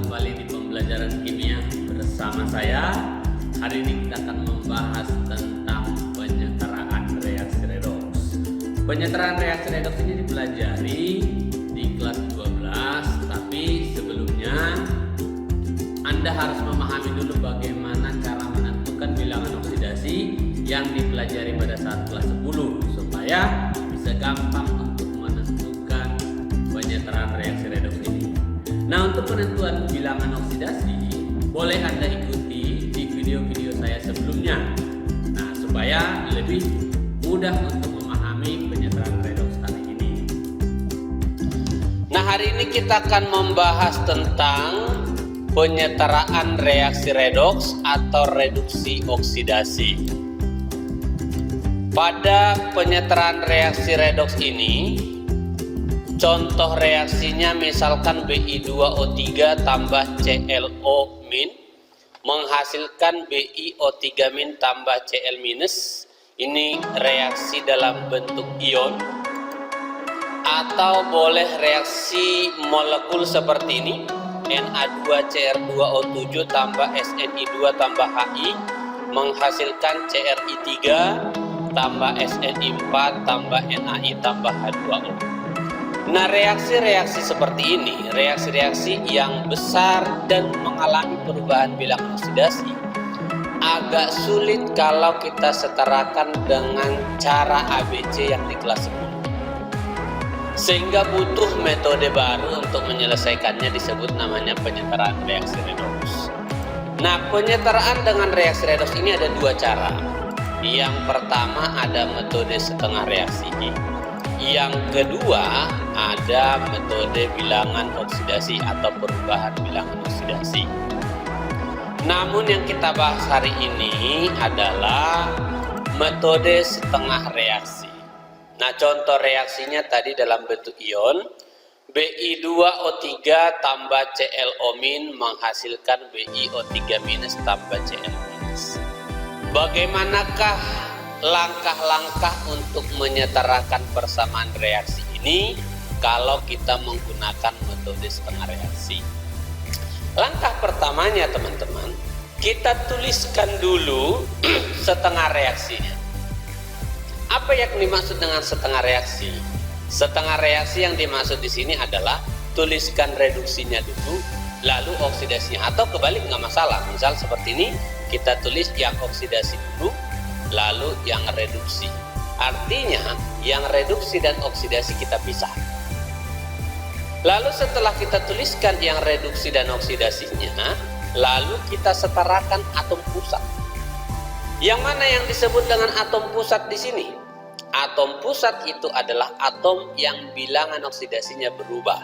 kembali di pembelajaran kimia bersama saya. Hari ini kita akan membahas tentang penyetaraan reaksi redoks. Penyetaraan reaksi redoks ini dipelajari di kelas 12, tapi sebelumnya Anda harus memahami dulu bagaimana cara menentukan bilangan oksidasi yang dipelajari pada saat kelas 10 supaya bisa gampang untuk menentukan penyetaraan reaksi redoks ini. Nah, untuk penentuan bilangan oksidasi boleh Anda ikuti di video-video saya sebelumnya. Nah, supaya lebih mudah untuk memahami penyetaraan redoks kali ini. Nah, hari ini kita akan membahas tentang penyetaraan reaksi redoks atau reduksi oksidasi. Pada penyetaraan reaksi redoks ini, contoh reaksinya misalkan Bi2O3 tambah ClO- menghasilkan BiO3- tambah Cl-. Ini reaksi dalam bentuk ion. Atau boleh reaksi molekul seperti ini, Na2Cr2O7 tambah SNI2 tambah Hi menghasilkan Cri3 tambah SNI4 tambah Na tambah H2O. Nah, reaksi-reaksi seperti ini, reaksi-reaksi yang besar dan mengalami perubahan bilangan oksidasi, agak sulit kalau kita setarakan dengan cara ABC yang di kelas 10. Sehingga butuh metode baru untuk menyelesaikannya, disebut namanya penyetaraan reaksi redoks. Nah, penyetaraan dengan reaksi redoks ini ada dua cara. Yang pertama ada metode setengah reaksi. Yang kedua ada metode bilangan oksidasi atau perubahan bilangan oksidasi. Namun yang kita bahas hari ini adalah metode setengah reaksi. Nah, contoh reaksinya tadi dalam bentuk ion, Bi2O3 tambah ClO- menghasilkan BiO3- tambah Cl-. Bagaimanakah langkah-langkah untuk menyetarakan persamaan reaksi ini kalau kita menggunakan metode setengah reaksi? Langkah pertamanya, teman-teman, kita tuliskan dulu setengah reaksinya. Apa yang dimaksud dengan setengah reaksi? Setengah reaksi yang dimaksud di sini adalah tuliskan reduksinya dulu, lalu oksidasinya, atau kebalik nggak masalah. Misal seperti ini, kita tulis yang oksidasi dulu, lalu yang reduksi. Artinya yang reduksi dan oksidasi kita pisah. Lalu setelah kita tuliskan yang reduksi dan oksidasinya, lalu kita setarakan atom pusat. Yang mana yang disebut dengan atom pusat di sini? Atom pusat itu adalah atom yang bilangan oksidasinya berubah.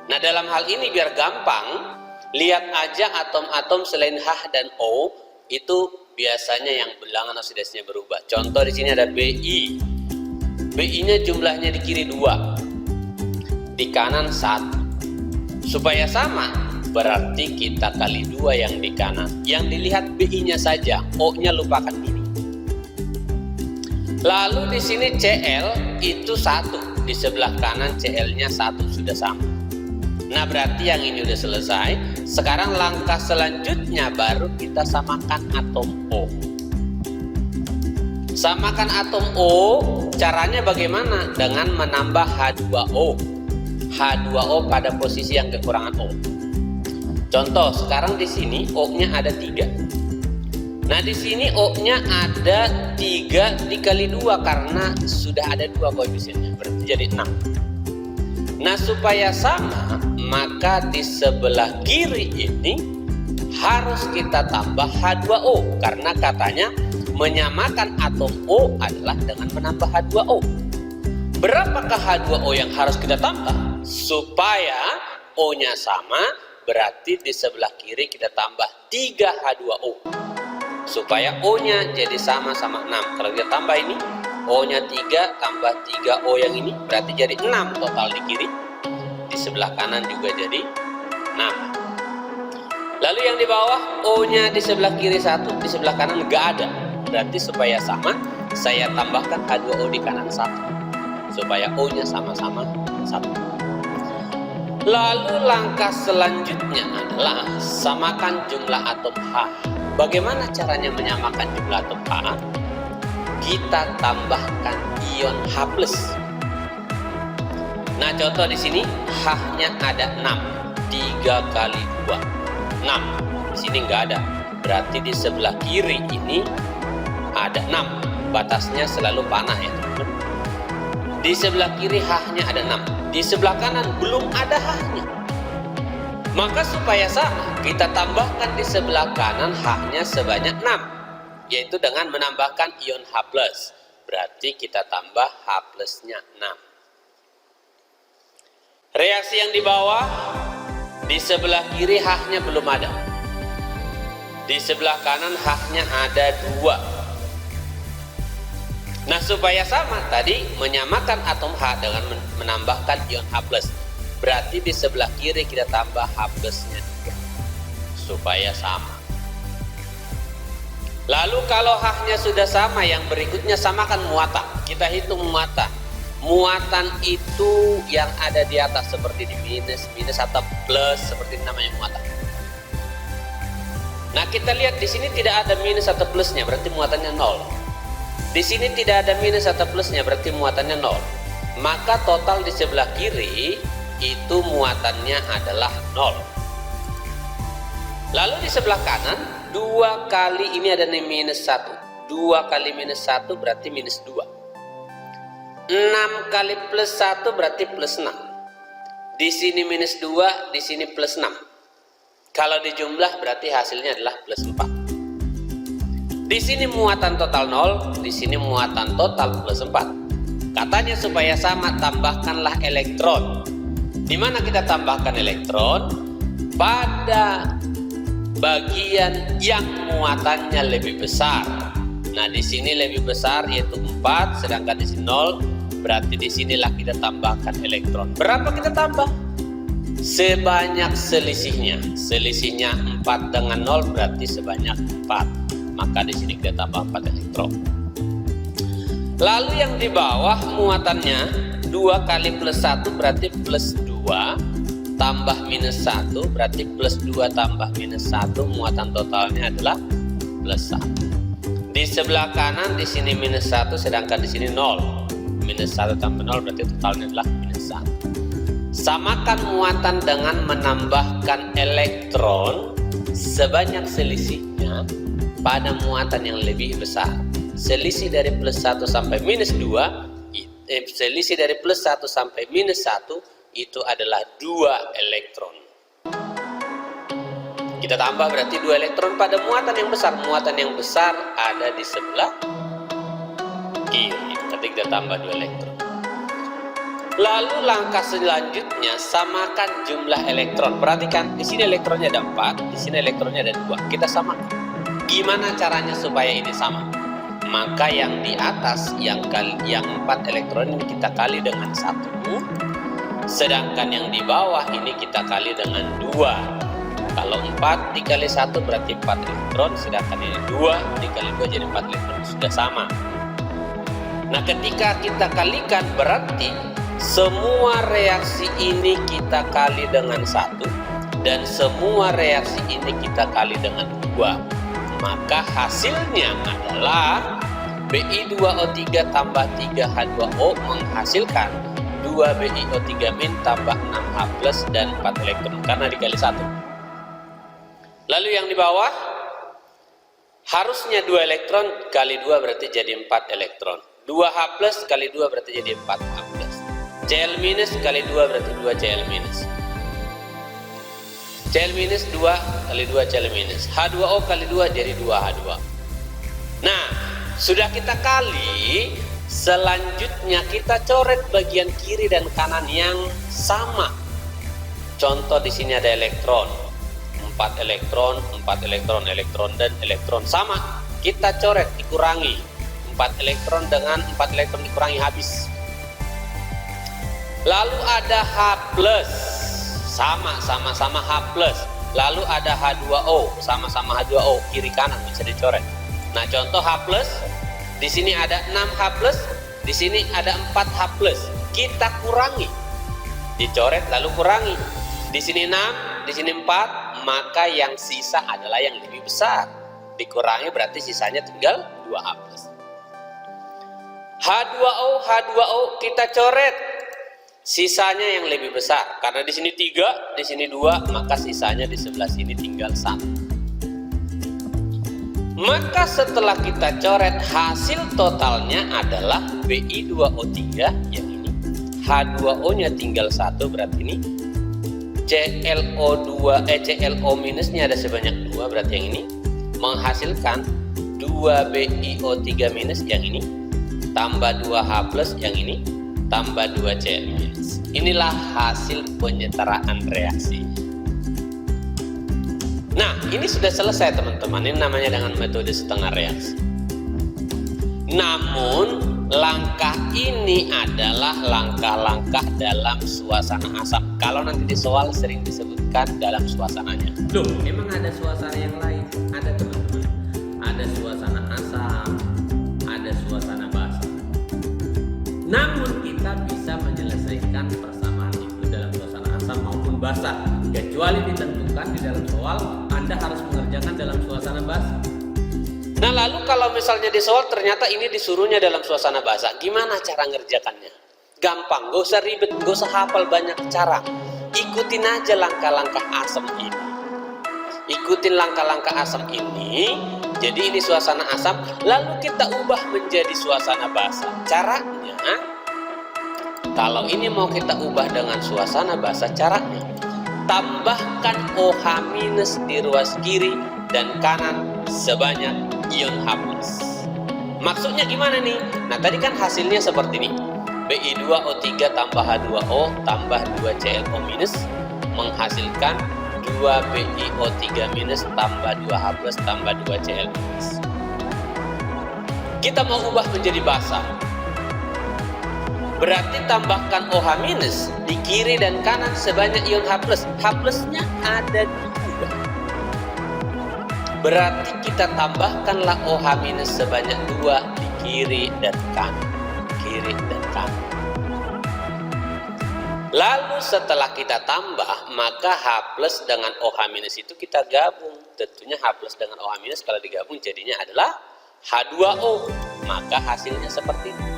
Nah, dalam hal ini biar gampang, lihat aja atom-atom selain H dan O itu biasanya yang bilangan oksidasinya berubah. Contoh di sini ada Bi. Bi-nya jumlahnya di kiri 2, di kanan 1. Supaya sama, berarti kita kali 2 yang di kanan. Yang dilihat Bi-nya saja, O-nya lupakan dulu. Lalu di sini Cl itu 1, di sebelah kanan Cl-nya 1 sudah sama. Nah, berarti yang ini udah selesai. Sekarang langkah selanjutnya baru kita samakan atom O. Samakan atom O, caranya bagaimana? Dengan menambah H2O. H2O pada posisi yang kekurangan O. Contoh, sekarang di sini O-nya ada 3. Nah, di sini O-nya ada 3 dikali 2 karena sudah ada 2 koefisiennya, berarti jadi 6. Nah, supaya sama, maka di sebelah kiri ini harus kita tambah H2O karena katanya menyamakan atom O adalah dengan menambah H2O. Berapakah H2O yang harus kita tambah? Supaya O-nya sama, berarti di sebelah kiri kita tambah 3 H2O. Supaya O-nya jadi sama-sama 6. Kalau kita tambah ini, O-nya 3 tambah 3O yang ini berarti jadi 6 total di kiri. Di sebelah kanan juga jadi 6. Lalu yang di bawah, O-nya di sebelah kiri 1, di sebelah kanan nggak ada. Berarti supaya sama, saya tambahkan H2O di kanan 1. Supaya O-nya sama-sama 1. Lalu langkah selanjutnya adalah samakan jumlah atom H. Bagaimana caranya menyamakan jumlah atom H? Kita tambahkan ion H+. Nah, contoh di sini H-nya ada 6. 3 kali 2, 6. Di sini nggak ada. Berarti di sebelah kiri ini ada 6. Batasnya selalu panah ya, teman-teman. Di sebelah kiri H-nya ada 6. Di sebelah kanan belum ada H-nya. Maka supaya sama, kita tambahkan di sebelah kanan H-nya sebanyak 6. Yaitu dengan menambahkan ion H+. Berarti kita tambah H+-nya 6. Reaksi yang di bawah, di sebelah kiri H-nya belum ada. Di sebelah kanan H-nya ada 2. Nah, supaya sama tadi menyamakan atom H dengan menambahkan ion H+. Berarti di sebelah kiri kita tambah H+-nya 2. Supaya sama. Lalu kalau H-nya sudah sama, yang berikutnya samakan muatan. Kita hitung muatan. Muatan itu yang ada di atas seperti di minus atau plus, seperti namanya muatan. Nah, kita lihat di sini tidak ada minus atau plusnya, berarti muatannya 0. Di sini tidak ada minus atau plusnya, berarti muatannya 0. Maka total di sebelah kiri itu muatannya adalah 0. Lalu di sebelah kanan 2 kali ini ada minus 1. 2 kali minus 1 berarti minus 2. 6 kali plus 1 berarti plus 6. Di sini minus 2, di sini plus 6. Kalau dijumlah berarti hasilnya adalah plus 4. Di sini muatan total 0, di sini muatan total plus 4. Katanya supaya sama, tambahkanlah elektron. Di mana kita tambahkan elektron? Pada bagian yang muatannya lebih besar. Nah, di sini lebih besar yaitu 4, sedangkan di sini 0. Berarti di sinilah kita tambahkan elektron. Berapa kita tambah? Sebanyak selisihnya. Selisihnya 4 dengan 0 berarti sebanyak 4. Maka di sini kita tambah 4 elektron. Lalu yang di bawah muatannya 2 kali plus 1 berarti plus 2 tambah minus 1 berarti plus 2 tambah minus 1, muatan totalnya adalah plus 1. Di sebelah kanan di sini minus 1 sedangkan di sini 0. Minus 1 tambah 0 berarti totalnya adalah minus 1. Samakan muatan dengan menambahkan elektron sebanyak selisihnya pada muatan yang lebih besar. Selisih dari plus 1 sampai minus 2, selisih dari plus 1 sampai minus 1 itu adalah 2 elektron. Kita tambah berarti 2 elektron pada muatan yang besar. Muatan yang besar ada di sebelah kiri. Kita tambah 2 elektron. Lalu langkah selanjutnya samakan jumlah elektron. Perhatikan di sini elektronnya ada 4, di sini elektronnya ada 2. Kita samakan. Gimana caranya supaya ini sama? Maka yang di atas yang 4 elektron ini kita kali dengan 1. Sedangkan yang di bawah ini kita kali dengan 2. Kalau 4 dikali 1 berarti 4 elektron, sedangkan ini 2 dikali 2 jadi 4 elektron. Sudah sama. Nah, ketika kita kalikan berarti semua reaksi ini kita kali dengan 1 dan semua reaksi ini kita kali dengan 2. Maka hasilnya adalah Bi2O3 tambah 3H2O menghasilkan 2BiO3- tambah 6H+ dan 4 elektron karena dikali 1. Lalu yang di bawah harusnya 2 elektron kali 2 berarti jadi 4 elektron. 2H+ kali 2 berarti jadi 4H+. Cl- kali 2 berarti 2Cl-. Cl- 2 kali 2 Cl-. H2O kali 2 jadi 2H2. Nah, sudah kita kali, selanjutnya kita coret bagian kiri dan kanan yang sama. Contoh di sini ada elektron. 4 elektron, 4 elektron, elektron dan elektron sama. Kita coret, dikurangi. 4 elektron dengan 4 elektron dikurangi habis. Lalu ada H+, sama-sama H+. Lalu ada H2O, sama-sama H2O, kiri kanan bisa dicoret. Nah, contoh H+, di sini ada 6H+, di sini ada 4H+. Kita kurangi. Dicoret lalu kurangi. Di sini 6, di sini 4, maka yang sisa adalah yang lebih besar. Dikurangi berarti sisanya tinggal 2H+. H2O kita coret. Sisanya yang lebih besar. Karena di sini 3, di sini 2, maka sisanya di sebelah sini tinggal 1. Maka setelah kita coret, hasil totalnya adalah Bi2O3 yang ini. H2O nya tinggal 1, berarti ini ClO minusnya ada sebanyak 2, berarti yang ini menghasilkan 2BiO3 minus yang ini tambah 2H+ yang ini tambah 2Cl minus. Inilah hasil penyetaraan reaksi. Nah, ini sudah selesai teman-teman. Ini namanya dengan metode setengah reaksi. Namun langkah ini adalah langkah-langkah dalam suasana asam. Kalau nanti di soal sering disebutkan dalam suasananya. Loh, emang ada suasana yang lain? Ada teman-teman. Ada suasana asam, ada suasana basa. Namun kita bisa menyelesaikan persamaan itu dalam suasana asam maupun basa. Kecuali ditentukan di dalam soal Anda harus mengerjakan dalam suasana basa. Nah, lalu kalau misalnya di soal ternyata ini disuruhnya dalam suasana basa, gimana cara ngerjakannya? Gampang, gak usah ribet, gak usah hafal banyak cara. Ikutin aja langkah-langkah asam ini. Ikutin langkah-langkah asam ini. Jadi ini suasana asam, lalu kita ubah menjadi suasana basa. Caranya, kalau ini mau kita ubah dengan suasana basa, caranya tambahkan OH- di ruas kiri dan kanan sebanyak ion H+. Maksudnya gimana nih? Nah, tadi kan hasilnya seperti ini. Bi2O3 tambah H2O tambah 2ClO minus menghasilkan 2BiO3 minus tambah 2H+ tambah 2Cl minus. Kita mau ubah menjadi basa. Berarti tambahkan OH- di kiri dan kanan sebanyak ion H+. H+-nya ada 2. Berarti kita tambahkanlah OH- sebanyak 2 di kiri dan kanan. Kiri dan kanan. Lalu setelah kita tambah, maka H+ dengan OH- itu kita gabung. Tentunya H+ dengan OH- kalau digabung jadinya adalah H2O. Maka hasilnya seperti ini.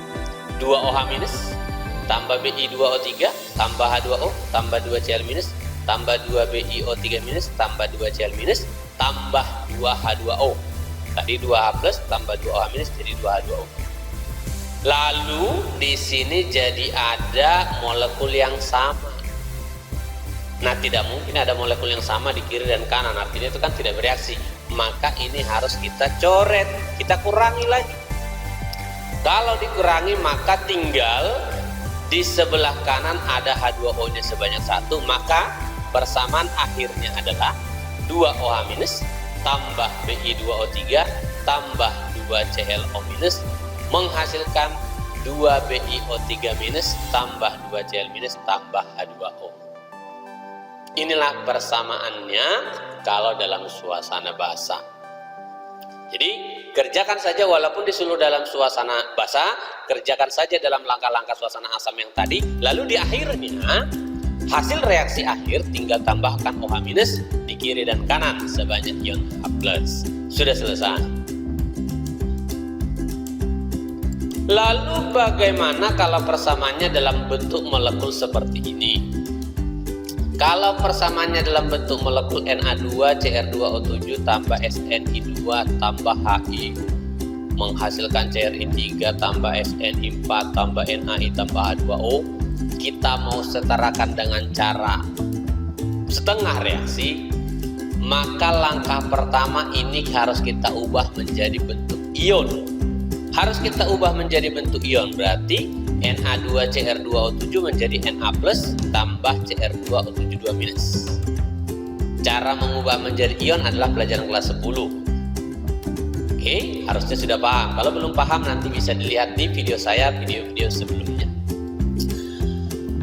2OH- tambah Bi2O3 tambah H2O tambah 2Cl minus tambah 2BiO3 minus tambah 2Cl minus tambah 2H2O. Tadi 2H+ tambah 2OH- jadi 2H2O. Lalu di sini jadi ada molekul yang sama. Nah, tidak mungkin ada molekul yang sama di kiri dan kanan. Artinya itu kan tidak bereaksi. Maka ini harus kita coret, kita kurangi lagi. Kalau dikurangi maka tinggal di sebelah kanan ada H2O-nya sebanyak 1, maka persamaan akhirnya adalah 2OH- tambah Bi2O3 tambah 2ClO- menghasilkan 2BiO3- tambah 2Cl- tambah H2O. Inilah persamaannya kalau dalam suasana basa. Jadi kerjakan saja walaupun disuruh dalam suasana basa, kerjakan saja dalam langkah-langkah suasana asam yang tadi. Lalu di akhirnya, hasil reaksi akhir tinggal tambahkan OH- di kiri dan kanan sebanyak ion H+. Sudah selesai. Lalu bagaimana kalau persamaannya dalam bentuk molekul seperti ini? Kalau persamaannya dalam bentuk molekul Na2Cr2O7 tambah SNI2 tambah HI menghasilkan CRI3 tambah SNI4 tambah NaI tambah H2O, kita mau setarakan dengan cara setengah reaksi, maka langkah pertama ini harus kita ubah menjadi bentuk ion. Harus kita ubah menjadi bentuk ion, berarti Na2Cr2O7 menjadi Na+ tambah Cr2O7 2-. Cara mengubah menjadi ion adalah pelajaran kelas 10. Oke, harusnya sudah paham. Kalau belum paham nanti bisa dilihat di video saya, video-video sebelumnya.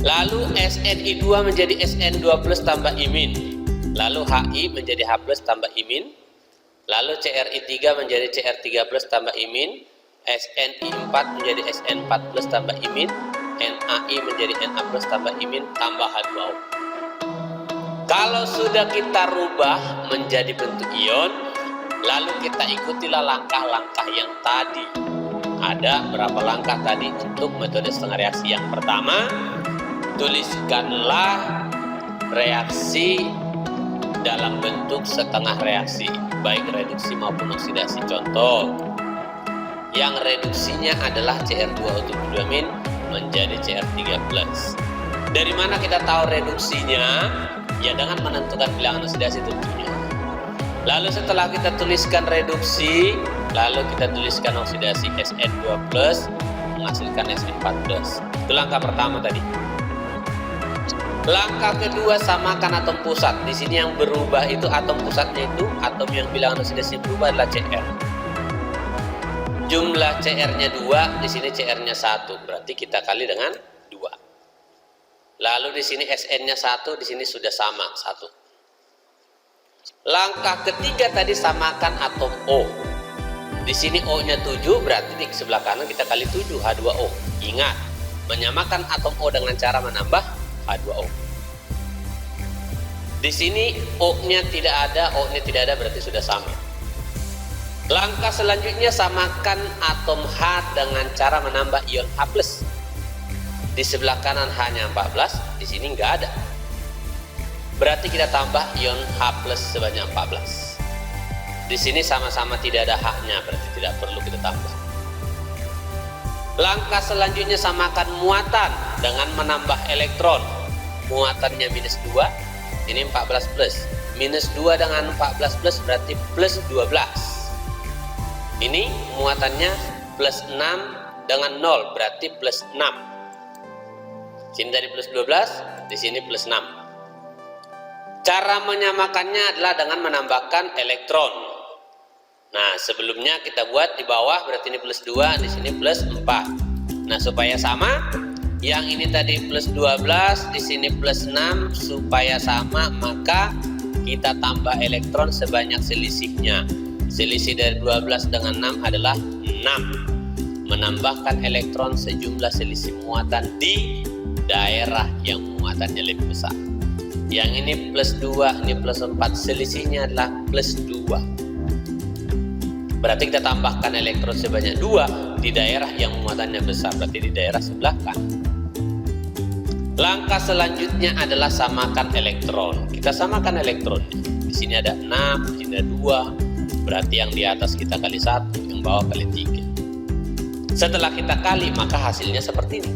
Lalu SNI2 menjadi SN2+ tambah imin. Lalu HI menjadi H+ tambah imin. Lalu CRI3 menjadi CR3+ tambah imin. SNI4 menjadi SN4+ tambah imin. NaI menjadi Na plus tambah imin tambah H2O. Kalau sudah kita rubah menjadi bentuk ion, lalu kita ikutilah langkah-langkah yang tadi. Ada berapa langkah tadi untuk metode setengah reaksi? Yang pertama, tuliskanlah reaksi dalam bentuk setengah reaksi, baik reduksi maupun oksidasi. Contoh, yang reduksinya adalah Cr2O72- menjadi Cr3+. Dari mana kita tahu reduksinya? Ya dengan menentukan bilangan oksidasi tentunya. Lalu setelah kita tuliskan reduksi, lalu kita tuliskan oksidasi Sn2+ menghasilkan Sn4+. Itu langkah pertama tadi. Langkah kedua, samakan atom pusat. Di sini yang berubah itu atom pusatnya, itu atom yang bilangan oksidasi berubah adalah Cr. Jumlah Cr-nya 2, di sini Cr-nya 1, berarti kita kali dengan 2. Lalu di sini Sn-nya 1, di sini sudah sama 1. Langkah ketiga tadi, samakan atom O. Di sini O-nya 7, berarti di sebelah kanan kita kali 7, H2O. Ingat, menyamakan atom O dengan cara menambah H2O. Di sini O-nya tidak ada, O-nya tidak ada, berarti sudah sama. Langkah selanjutnya, samakan atom H dengan cara menambah ion H+. Di sebelah kanan hanya 14, di sini nggak ada. Berarti kita tambah ion H+ sebanyak 14. Di sini sama-sama tidak ada H-nya, berarti tidak perlu kita tambah. Langkah selanjutnya, samakan muatan dengan menambah elektron. Muatannya -2, ini 14+. -2 dengan 14+ berarti +12. Ini muatannya +6 dengan 0, berarti +6. Sini dari +12, di sini +6. Cara menyamakannya adalah dengan menambahkan elektron. Nah, sebelumnya kita buat di bawah, berarti ini +2, di sini +4. Nah, supaya sama, yang ini tadi +12, di sini +6, supaya sama, maka kita tambah elektron sebanyak selisihnya. Selisih dari 12 dengan 6 adalah 6. Menambahkan elektron sejumlah selisih muatan di daerah yang muatannya lebih besar. Yang ini +2, ini +4, selisihnya adalah +2. Berarti kita tambahkan elektron sebanyak 2 di daerah yang muatannya besar, berarti di daerah sebelah kanan. Langkah selanjutnya adalah samakan elektron. Kita samakan elektronnya. Di sini ada 6, di sini ada 2, berarti yang di atas kita kali 1, yang bawah kali 3. Setelah kita kali, maka hasilnya seperti ini.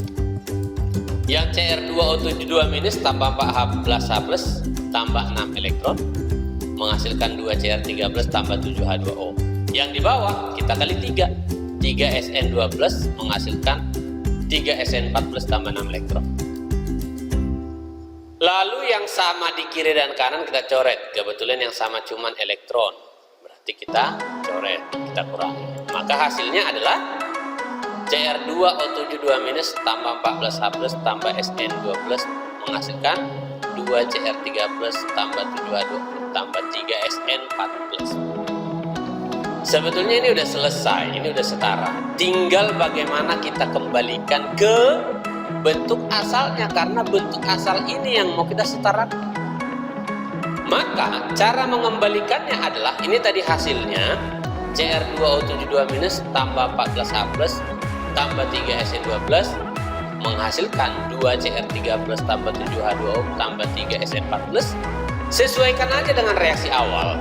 Yang Cr2O72- tambah 4H+H+ tambah 6 elektron menghasilkan 2 Cr3+ tambah 7 H2O. Yang di bawah kita kali 3, 3 Sn2+ menghasilkan 3 Sn4+ tambah 6 elektron. Lalu yang sama di kiri dan kanan kita coret. Kebetulan yang sama cuman elektron, berarti kita coret, kita kurangi. Maka hasilnya adalah Cr2O72- tambah 14H+ tambah Sn2+ menghasilkan 2 Cr3+ tambah 7 H2O tambah 3 Sn4+. Sebetulnya ini udah selesai, ini udah setara. Tinggal bagaimana kita kembalikan ke bentuk asalnya, karena bentuk asal ini yang mau kita setarakan. Maka cara mengembalikannya adalah ini tadi hasilnya Cr2O72- tambah 14H+ tambah 3 Sn2+ menghasilkan 2 Cr3+ tambah 7 H2O tambah 3 Sn4+. Sesuaikan aja dengan reaksi awal.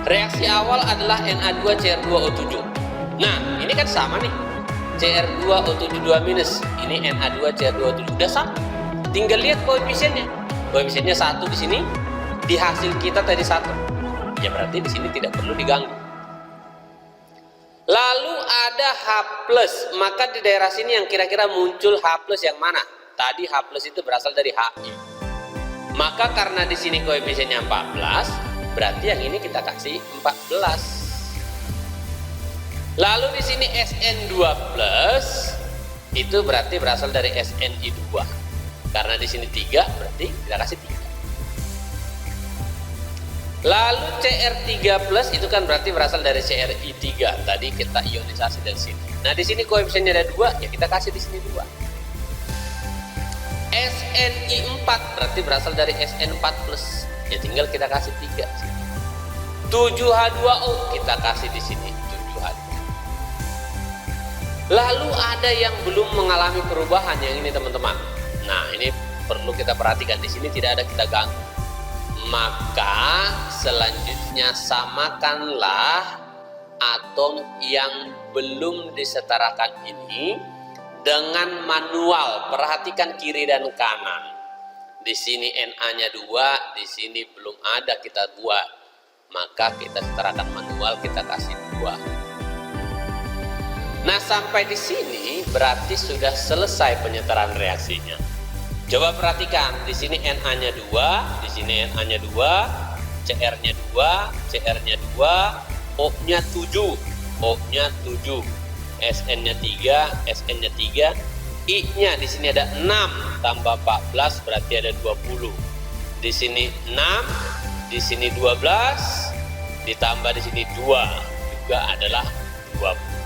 Reaksi awal adalah Na2Cr2O7. Nah, ini kan sama nih, Cr2O72-, ini Na2Cr2O7, udah sama. Tinggal lihat koefisiennya. Koefisiennya 1 di sini, di hasil kita tadi 1. Ya berarti di sini tidak perlu diganggu. Lalu ada H+, maka di daerah sini yang kira-kira muncul H+ yang mana? Tadi H+ itu berasal dari HI. Maka karena di sini koefisiennya 14, berarti yang ini kita kasih 14. Lalu di sini Sn2+, itu berarti berasal dari Sni2. Karena di sini 3, berarti kita kasih 3. Lalu Cr3+ itu kan berarti berasal dari Cri3. Tadi kita ionisasi dari sini. Nah, di sini koefisiennya ada 2, ya kita kasih di sini 2. SNI 4 berarti berasal dari SN4 plus. Ya tinggal kita kasih 3. 7H2O kita kasih di sini 7H2. Lalu ada yang belum mengalami perubahan yang ini teman-teman. Nah, ini perlu kita perhatikan, di sini tidak ada kita ganggu. Maka selanjutnya samakanlah atom yang belum disetarakan ini dengan manual. Perhatikan kiri dan kanan. Di sini Na-nya 2, di sini belum ada kita buat. Maka kita setarakan manual, kita kasih 2. Nah, sampai di sini berarti sudah selesai penyetaraan reaksinya. Coba perhatikan, di sini Na-nya 2, di sini Na-nya 2, Cr-nya 2, Cr-nya 2, O-nya 7, O-nya 7, Sn-nya 3, Sn-nya 3, I-nya di sini ada 6 tambah 14 berarti ada 20. Di sini 6, di sini 12, ditambah di sini 2 juga adalah 20.